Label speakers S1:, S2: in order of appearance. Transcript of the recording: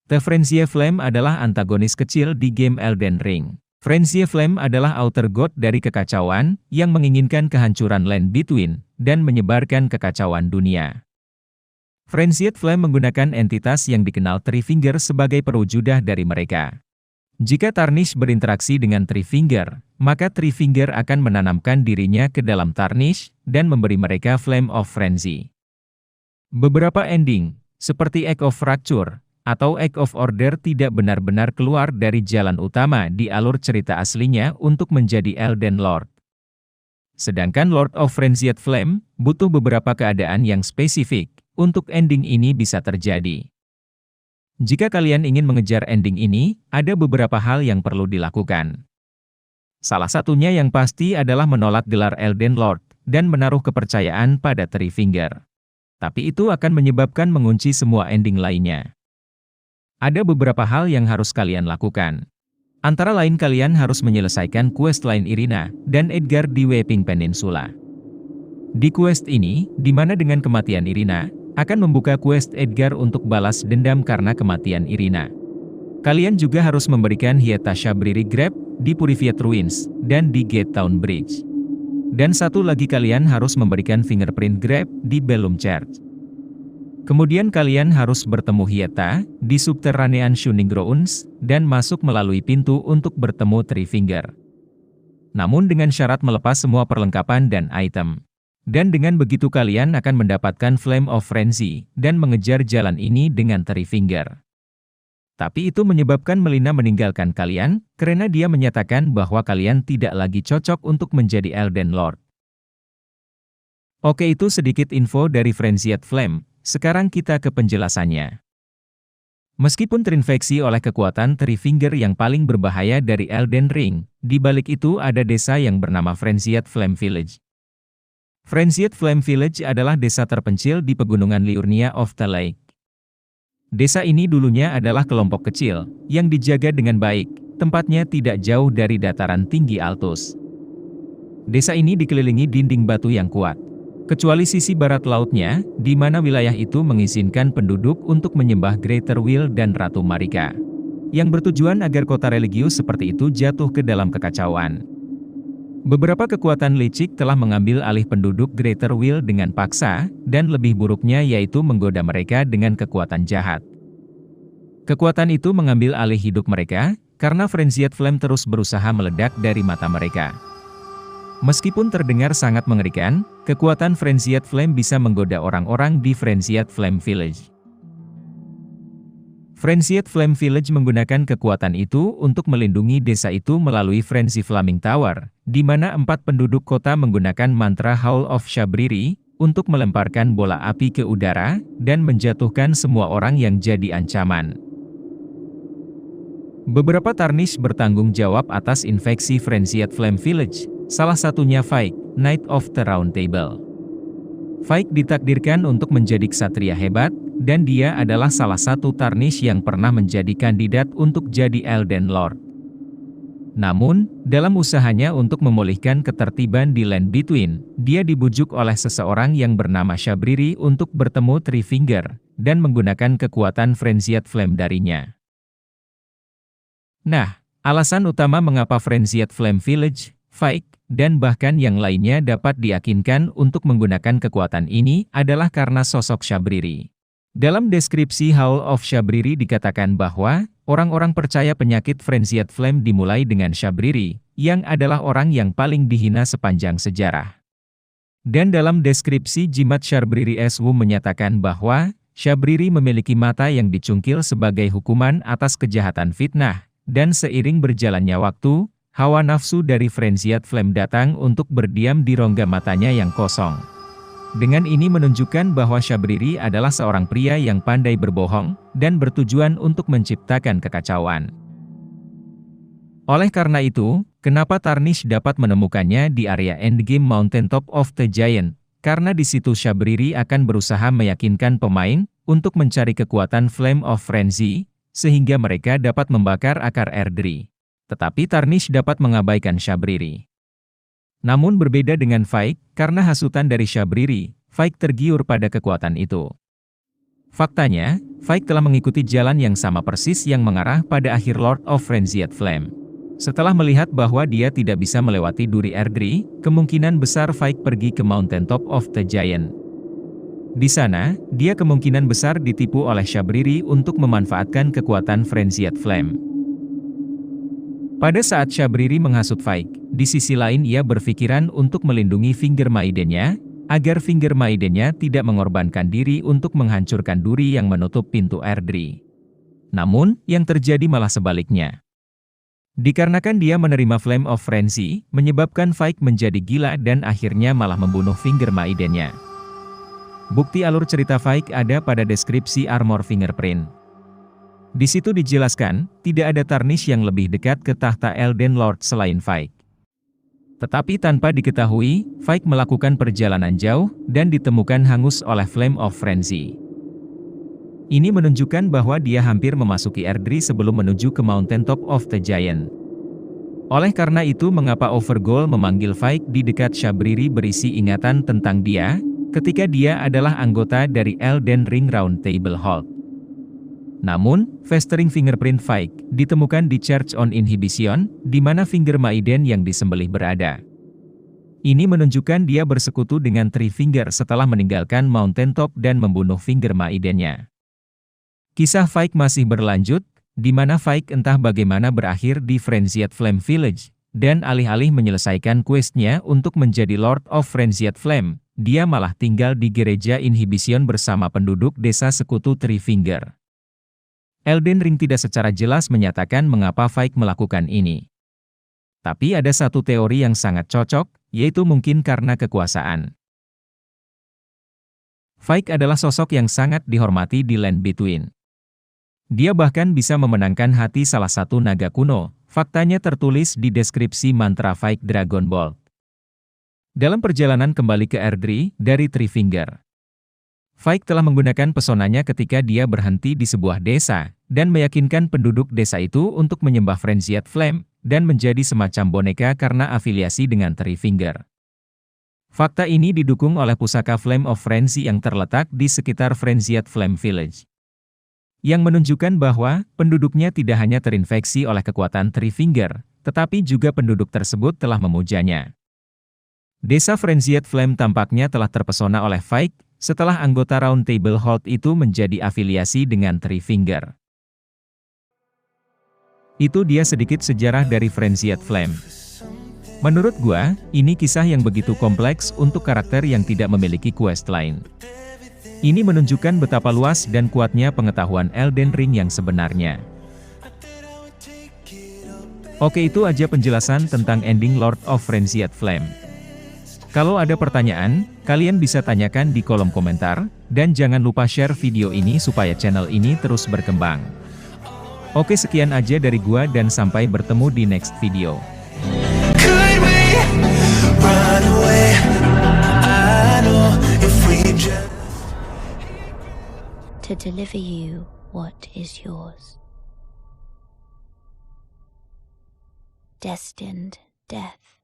S1: The Frenzy Flame adalah antagonis kecil di game Elden Ring. Frenzy Flame adalah outer god dari kekacauan, yang menginginkan kehancuran Land Between, dan menyebarkan kekacauan dunia. Frenzied Flame menggunakan entitas yang dikenal Three Finger sebagai perwujudah dari mereka. Jika Tarnish berinteraksi dengan Three Finger, maka Three Finger akan menanamkan dirinya ke dalam Tarnish, dan memberi mereka Flame of Frenzy. Beberapa ending, seperti Egg of Fracture, atau Egg of Order tidak benar-benar keluar dari jalan utama di alur cerita aslinya untuk menjadi Elden Lord. Sedangkan Lord of Frenzied Flame, butuh beberapa keadaan yang spesifik, untuk ending ini bisa terjadi. Jika kalian ingin mengejar ending ini, ada beberapa hal yang perlu dilakukan. Salah satunya yang pasti adalah menolak gelar Elden Lord, dan menaruh kepercayaan pada Three Finger. Tapi itu akan menyebabkan mengunci semua ending lainnya. Ada beberapa hal yang harus kalian lakukan. Antara lain kalian harus menyelesaikan quest lain Irina dan Edgar di Weeping Peninsula. Di quest ini, di mana dengan kematian Irina, akan membuka quest Edgar untuk balas dendam karena kematian Irina. Kalian juga harus memberikan Hieta Shabriri Grab di Purified Ruins dan di Gate Town Bridge. Dan satu lagi kalian harus memberikan Fingerprint Grab di Bellum Church. Kemudian kalian harus bertemu Hieta di Subterranean Shunning Grounds, dan masuk melalui pintu untuk bertemu Three Finger. Namun dengan syarat melepas semua perlengkapan dan item. Dan dengan begitu kalian akan mendapatkan Flame of Frenzy, dan mengejar jalan ini dengan Three Finger. Tapi itu menyebabkan Melina meninggalkan kalian, karena dia menyatakan bahwa kalian tidak lagi cocok untuk menjadi Elden Lord. Oke, itu sedikit info dari Frenzied Flame. Sekarang kita ke penjelasannya. Meskipun terinfeksi oleh kekuatan Three Finger yang paling berbahaya dari Elden Ring, di balik itu ada desa yang bernama Frenzied Flame Village. Frenzied Flame Village adalah desa terpencil di pegunungan Liurnia of the Lake. Desa ini dulunya adalah kelompok kecil, yang dijaga dengan baik, tempatnya tidak jauh dari dataran tinggi Altus. Desa ini dikelilingi dinding batu yang kuat. Kecuali sisi barat lautnya, di mana wilayah itu mengizinkan penduduk untuk menyembah Greater Will dan Ratu Marika. Yang bertujuan agar kota religius seperti itu jatuh ke dalam kekacauan. Beberapa kekuatan licik telah mengambil alih penduduk Greater Will dengan paksa, dan lebih buruknya yaitu menggoda mereka dengan kekuatan jahat. Kekuatan itu mengambil alih hidup mereka, karena Frenzied Flame terus berusaha meledak dari mata mereka. Meskipun terdengar sangat mengerikan, kekuatan Frenzied Flame bisa menggoda orang-orang di Frenzied Flame Village. Frenzied Flame Village menggunakan kekuatan itu untuk melindungi desa itu melalui Frenzy Flaming Tower, di mana 4 penduduk kota menggunakan mantra Howl of Shabriri, untuk melemparkan bola api ke udara, dan menjatuhkan semua orang yang jadi ancaman. Beberapa Tarnish bertanggung jawab atas infeksi Frenzied Flame Village, salah satunya Vaik, Knight of the Round Table. Vaik ditakdirkan untuk menjadi ksatria hebat, dan dia adalah salah satu Tarnish yang pernah menjadi kandidat untuk jadi Elden Lord. Namun, dalam usahanya untuk memulihkan ketertiban di Land Between, dia dibujuk oleh seseorang yang bernama Shabriri untuk bertemu Three Finger, dan menggunakan kekuatan Frenzied Flame darinya. Nah, alasan utama mengapa Frenzied Flame Village, Vaik, dan bahkan yang lainnya dapat diyakinkan untuk menggunakan kekuatan ini adalah karena sosok Shabriri. Dalam deskripsi Howl of Shabriri dikatakan bahwa, orang-orang percaya penyakit Frenzied Flame dimulai dengan Shabriri, yang adalah orang yang paling dihina sepanjang sejarah. Dan dalam deskripsi jimat Shabriri Eswu menyatakan bahwa, Shabriri memiliki mata yang dicungkil sebagai hukuman atas kejahatan fitnah, dan seiring berjalannya waktu, hawa nafsu dari Frenzied Flame datang untuk berdiam di rongga matanya yang kosong. Dengan ini menunjukkan bahwa Shabriri adalah seorang pria yang pandai berbohong, dan bertujuan untuk menciptakan kekacauan. Oleh karena itu, kenapa Tarnish dapat menemukannya di area endgame Mountaintop of the Giant? Karena di situ Shabriri akan berusaha meyakinkan pemain, untuk mencari kekuatan Flame of Frenzy, sehingga mereka dapat membakar akar Erdtree. Tetapi Tarnish dapat mengabaikan Shabriri. Namun berbeda dengan Vaik, karena hasutan dari Shabriri, Vaik tergiur pada kekuatan itu. Faktanya, Vaik telah mengikuti jalan yang sama persis yang mengarah pada akhir Lord of Frenzied Flame. Setelah melihat bahwa dia tidak bisa melewati duri Erdtree, kemungkinan besar Vaik pergi ke Mountaintop of the Giant. Di sana, dia kemungkinan besar ditipu oleh Shabriri untuk memanfaatkan kekuatan Frenzied Flame. Pada saat Shabriri menghasut Vaik, di sisi lain ia berpikiran untuk melindungi Finger Maiden-nya, agar Finger Maiden-nya tidak mengorbankan diri untuk menghancurkan duri yang menutup pintu Erdtree. Namun, yang terjadi malah sebaliknya. Dikarenakan dia menerima Flame of Frenzy, menyebabkan Vaik menjadi gila dan akhirnya malah membunuh Finger Maiden-nya. Bukti alur cerita Vaik ada pada deskripsi Armor Fingerprint. Di situ dijelaskan, tidak ada Tarnish yang lebih dekat ke tahta Elden Lord selain Vaik. Tetapi tanpa diketahui, Vaik melakukan perjalanan jauh, dan ditemukan hangus oleh Flame of Frenzy. Ini menunjukkan bahwa dia hampir memasuki Erdtree sebelum menuju ke Mountaintop of the Giant. Oleh karena itu mengapa Overgoal memanggil Vaik di dekat Shabriri berisi ingatan tentang dia, ketika dia adalah anggota dari Elden Ring Round Table Hold. Namun, festering fingerprint Vaik ditemukan di Church on Inhibition, di mana Finger Maiden yang disembelih berada. Ini menunjukkan dia bersekutu dengan Three Finger setelah meninggalkan Mountaintop dan membunuh Finger Maiden-nya. Kisah Vaik masih berlanjut, di mana Vaik entah bagaimana berakhir di Frenzied Flame Village, dan alih-alih menyelesaikan quest-nya untuk menjadi Lord of Frenzied Flame, dia malah tinggal di gereja Inhibition bersama penduduk desa sekutu Three Finger. Elden Ring tidak secara jelas menyatakan mengapa Vaik melakukan ini. Tapi ada satu teori yang sangat cocok, yaitu mungkin karena kekuasaan. Vaik adalah sosok yang sangat dihormati di Land Between. Dia bahkan bisa memenangkan hati salah satu naga kuno, faktanya tertulis di deskripsi mantra Vaik Dragon Bolt. Dalam perjalanan kembali ke Erdtree dari Three Finger, Vaik telah menggunakan pesonanya ketika dia berhenti di sebuah desa, dan meyakinkan penduduk desa itu untuk menyembah Frenzied Flame, dan menjadi semacam boneka karena afiliasi dengan Three Finger. Fakta ini didukung oleh pusaka Flame of Frenzy yang terletak di sekitar Frenzied Flame Village. Yang menunjukkan bahwa, penduduknya tidak hanya terinfeksi oleh kekuatan Three Finger, tetapi juga penduduk tersebut telah memujanya. Desa Frenzied Flame tampaknya telah terpesona oleh Vaik, setelah anggota Round Table Hold itu menjadi afiliasi dengan Three Finger. Itu dia sedikit sejarah dari Frenzied Flame. Menurut gua, ini kisah yang begitu kompleks untuk karakter yang tidak memiliki quest lain. Ini menunjukkan betapa luas dan kuatnya pengetahuan Elden Ring yang sebenarnya. Oke, itu aja penjelasan tentang ending Lord of Frenzied Flame. Kalau ada pertanyaan, kalian bisa tanyakan di kolom komentar, dan jangan lupa share video ini supaya channel ini terus berkembang. Oke, sekian aja dari gua dan sampai bertemu di next video.
S2: To deliver you what is yours. Destined death.